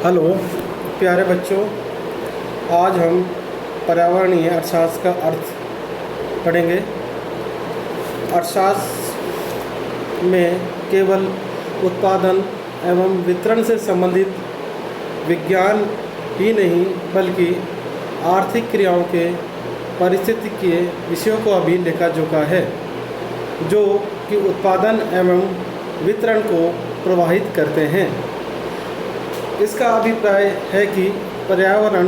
Hello प्यारे बच्चों, आज हम पर्यावरणीय अर्थशास्त्र का अर्थ पढ़ेंगे। अर्थशास्त्र में केवल उत्पादन एवं वितरण से संबंधित विज्ञान ही नहीं बल्कि आर्थिक क्रियाओं के पारिस्थितिकीय विषयों को भी लेखा जोखा है, जो कि उत्पादन एवं वितरण को प्रभावित करते हैं। इसका अभिप्राय है कि पर्यावरण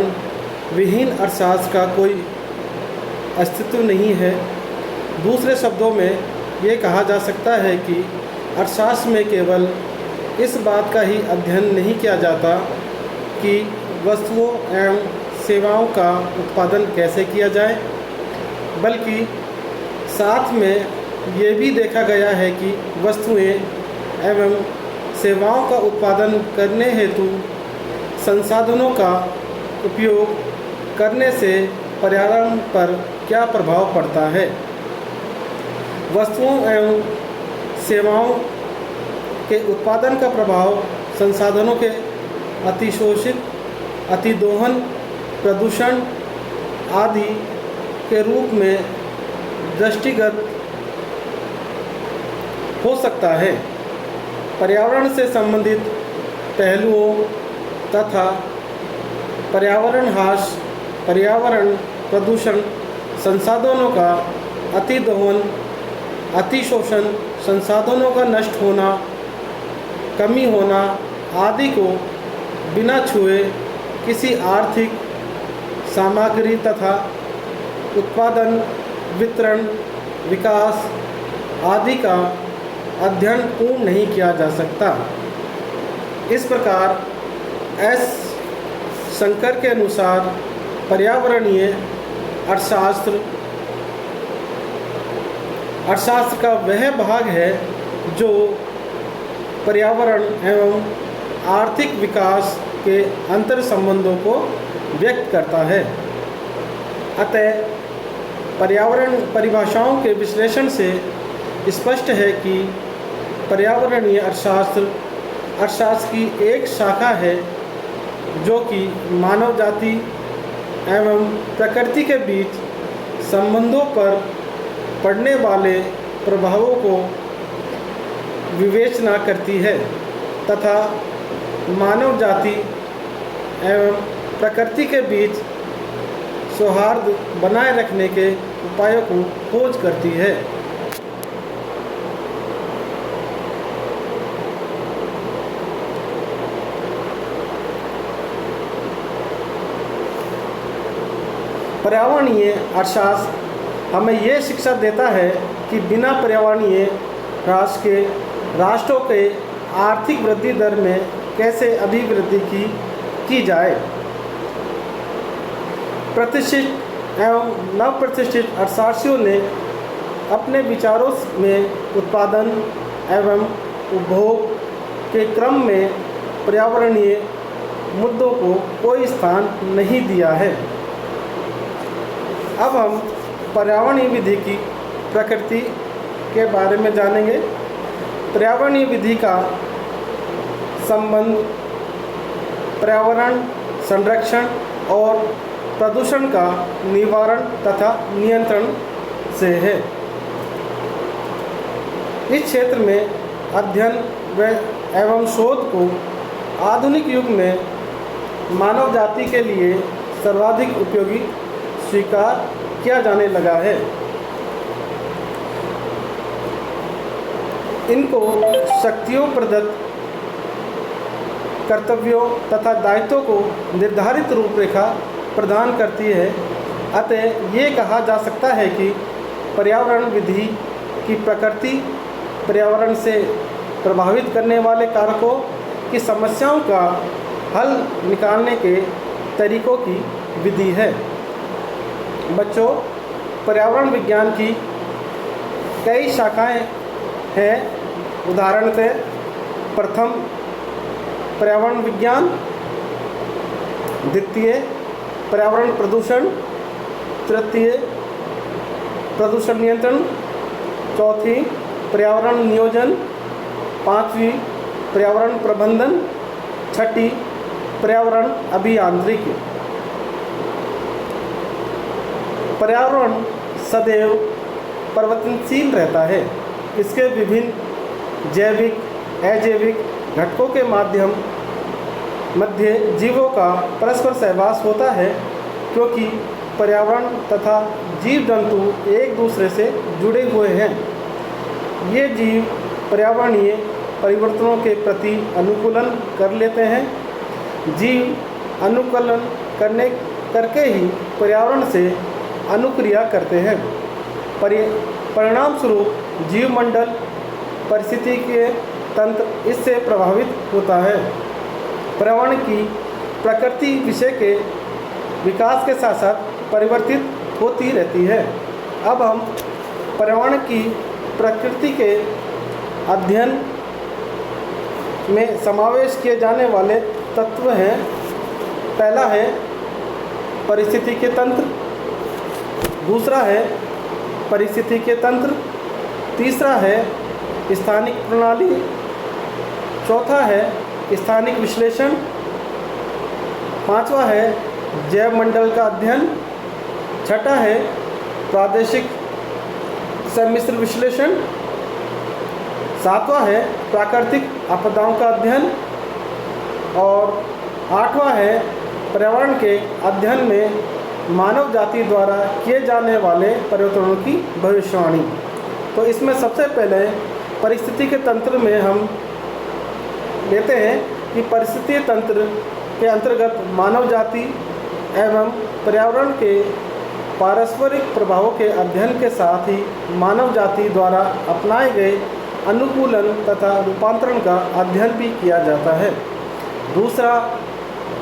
विहीन अर्थशास्त्र का कोई अस्तित्व नहीं है। दूसरे शब्दों में ये कहा जा सकता है कि अर्थशास्त्र में केवल इस बात का ही अध्ययन नहीं किया जाता कि वस्तुओं एवं सेवाओं का उत्पादन कैसे किया जाए, बल्कि साथ में ये भी देखा गया है कि वस्तुएं एवं सेवाओं का उत्पादन करने हेतु संसाधनों का उपयोग करने से पर्यावरण पर क्या प्रभाव पड़ता है। वस्तुओं एवं सेवाओं के उत्पादन का प्रभाव संसाधनों के अतिशोषित, अतिदोहन, प्रदूषण आदि के रूप में दृष्टिगत हो सकता है। पर्यावरण से संबंधित पहलुओं तथा पर्यावरण ह्रास, पर्यावरण प्रदूषण, संसाधनों का अतिदोहन, अतिशोषण, संसाधनों का नष्ट होना, कमी होना आदि को बिना छुए किसी आर्थिक सामग्री तथा उत्पादन, वितरण, विकास आदि का अध्ययन पूर्ण नहीं किया जा सकता। इस प्रकार एस शंकर के अनुसार पर्यावरणीय अर्थशास्त्र का वह भाग है जो पर्यावरण एवं आर्थिक विकास के अंतर संबंधों को व्यक्त करता है। अतः पर्यावरण परिभाषाओं के विश्लेषण से स्पष्ट है कि पर्यावरणीय अर्थशास्त्र की एक शाखा है जो कि मानव जाति एवं प्रकृति के बीच संबंधों पर पड़ने वाले प्रभावों को विवेचना करती है तथा मानव जाति एवं प्रकृति के बीच सौहार्द बनाए रखने के उपायों को खोज करती है। पर्यावरणीय अर्थशास्त्र हमें यह शिक्षा देता है कि बिना पर्यावरणीय ह्रास के राष्ट्रों के आर्थिक वृद्धि दर में कैसे अभिवृद्धि की जाए। प्रतिष्ठित एवं नवप्रतिष्ठित अर्थशास्त्रियों ने अपने विचारों में उत्पादन एवं उपभोग के क्रम में पर्यावरणीय मुद्दों को कोई स्थान नहीं दिया है। अब हम पर्यावरणीय विधि की प्रकृति के बारे में जानेंगे। पर्यावरणीय विधि का संबंध पर्यावरण संरक्षण और प्रदूषण का निवारण तथा नियंत्रण से है। इस क्षेत्र में अध्ययन एवं शोध को आधुनिक युग में मानव जाति के लिए सर्वाधिक उपयोगी स्वीकार किया जाने लगा है। इनको शक्तियों प्रदत्त कर्तव्यों तथा दायित्वों को निर्धारित रूपरेखा प्रदान करती है। अतः ये कहा जा सकता है कि पर्यावरण विधि की प्रकृति पर्यावरण से प्रभावित करने वाले कारकों की समस्याओं का हल निकालने के तरीकों की विधि है। बच्चों, पर्यावरण विज्ञान की कई शाखाएं हैं। उदाहरण से प्रथम पर्यावरण विज्ञान, द्वितीय पर्यावरण प्रदूषण, तृतीय प्रदूषण नियंत्रण, चौथी पर्यावरण नियोजन, पांचवी पर्यावरण प्रबंधन, छठी पर्यावरण अभियांत्रिकी। पर्यावरण सदैव परिवर्तनशील रहता है। इसके विभिन्न जैविक, अजैविक घटकों के मध्य जीवों का परस्पर सहवास होता है, क्योंकि पर्यावरण तथा जीव जंतु एक दूसरे से जुड़े हुए हैं। ये जीव पर्यावरणीय परिवर्तनों के प्रति अनुकूलन कर लेते हैं। जीव अनुकूलन करके ही पर्यावरण से अनुक्रिया करते हैं। परिणाम स्वरूप जीवमंडल, पारिस्थितिकीय तंत्र इससे प्रभावित होता है। पर्यावरण की प्रकृति विषय के विकास के साथ साथ परिवर्तित होती रहती है। अब हम पर्यावरण की प्रकृति के अध्ययन में समावेश किए जाने वाले तत्व हैं। पहला है पारिस्थितिकीय तंत्र, दूसरा है पारिस्थितिकीय तंत्र, तीसरा है स्थानिक प्रणाली, चौथा है स्थानिक विश्लेषण, पांचवा है जैव मंडल का अध्ययन, छठा है प्रादेशिक सम्मिश्र विश्लेषण, सातवां है प्राकृतिक आपदाओं का अध्ययन और आठवां है पर्यावरण के अध्ययन में मानव जाति द्वारा किए जाने वाले परिवर्तनों की भविष्यवाणी। तो इसमें सबसे पहले पारिस्थितिकीय तंत्र में हम लेते हैं कि पारिस्थितिकीय तंत्र के अंतर्गत मानव जाति एवं पर्यावरण के पारस्परिक प्रभावों के अध्ययन के साथ ही मानव जाति द्वारा अपनाए गए अनुकूलन तथा रूपांतरण का अध्ययन भी किया जाता है। दूसरा,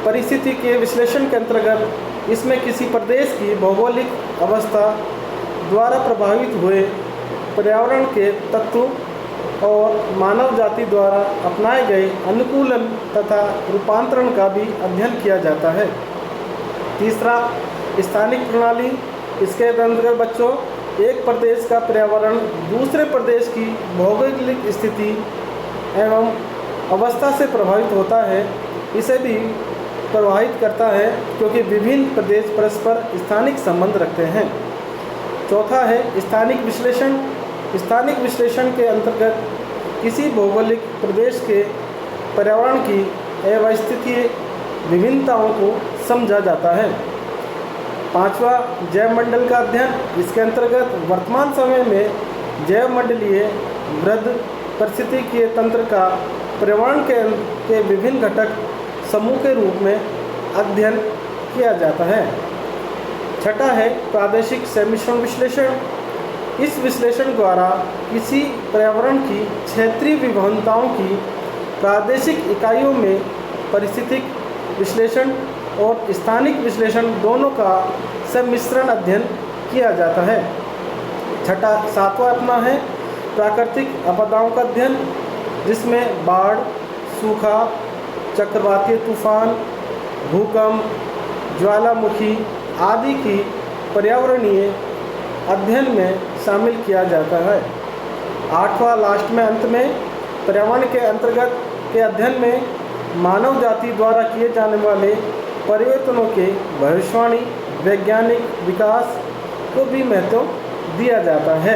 पारिस्थितिकीय विश्लेषण के अंतर्गत इसमें किसी प्रदेश की भौगोलिक अवस्था द्वारा प्रभावित हुए पर्यावरण के तत्वों और मानव जाति द्वारा अपनाए गए अनुकूलन तथा रूपांतरण का भी अध्ययन किया जाता है। तीसरा, स्थानिक प्रणाली। इसके अंतर्गत बच्चों एक प्रदेश का पर्यावरण दूसरे प्रदेश की भौगोलिक स्थिति एवं अवस्था से प्रभावित होता है। इसे भी प्रभावित करता है क्योंकि विभिन्न प्रदेश परस्पर स्थानिक संबंध रखते हैं। चौथा है स्थानिक विश्लेषण। स्थानिक विश्लेषण के अंतर्गत किसी भौगोलिक प्रदेश के पर्यावरण की अवस्थितीय विभिन्नताओं को समझा जाता है। पांचवा, जैव मंडल का अध्ययन। इसके अंतर्गत वर्तमान समय में जैव मंडलीय वृद्धि पारिस्थितिकीय तंत्र का पर्यावरण के विभिन्न घटक समूह के रूप में अध्ययन किया जाता है। छठा है प्रादेशिक सम्मिश्रण विश्लेषण। इस विश्लेषण द्वारा किसी पर्यावरण की क्षेत्रीय विभिन्नताओं की प्रादेशिक इकाइयों में पारिस्थितिक विश्लेषण और स्थानिक विश्लेषण दोनों का सम्मिश्रण अध्ययन किया जाता है। सातवां अपना है प्राकृतिक आपदाओं का अध्ययन, जिसमें बाढ़, सूखा, चक्रवातीय तूफान, भूकंप, ज्वालामुखी आदि की पर्यावरणीय अध्ययन में शामिल किया जाता है। आठवां लास्ट में अंत में पर्यावरण के अंतर्गत के अध्ययन में मानव जाति द्वारा किए जाने वाले परिवर्तनों के भविष्यवाणी, वैज्ञानिक विकास को भी महत्व दिया जाता है।